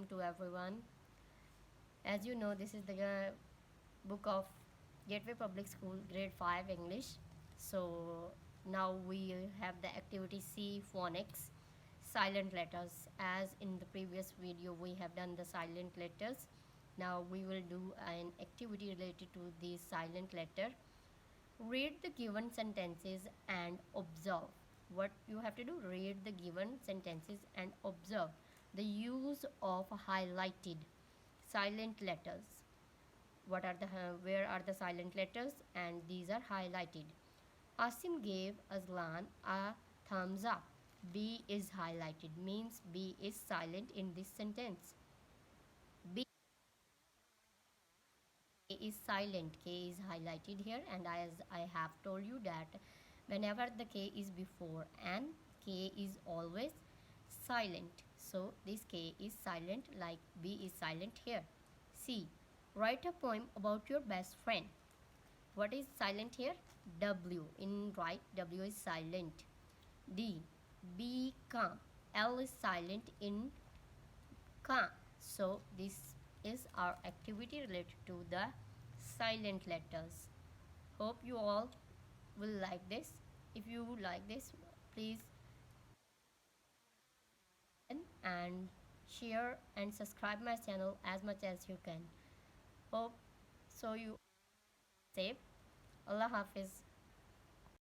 welcome to everyone. As you know, this is the book of Gateway Public School, Grade 5 English. So now we have the activity C, Phonics, silent letters. As in the previous video, we have done the silent letters. Now we will do an activity related to the silent letter. Read the given sentences and observe. What you have to do, read the given sentences and observe the use of highlighted silent letters. Where are the silent letters? And these are highlighted. Asim gave Aslan a thumbs up. B is highlighted, means B is silent in this sentence. B is silent. K is highlighted here, and as I have told you that whenever the K is before and K is always silent, so this K is silent, like B is silent here. C, write a poem about your best friend. What is silent here? W. In right, W is silent. D, be calm. L is silent in calm. So this is our activity related to the silent letters. Hope you all will like this. If you like this, please and share and subscribe my channel as much as you can. Hope so you safe. Allah Hafiz.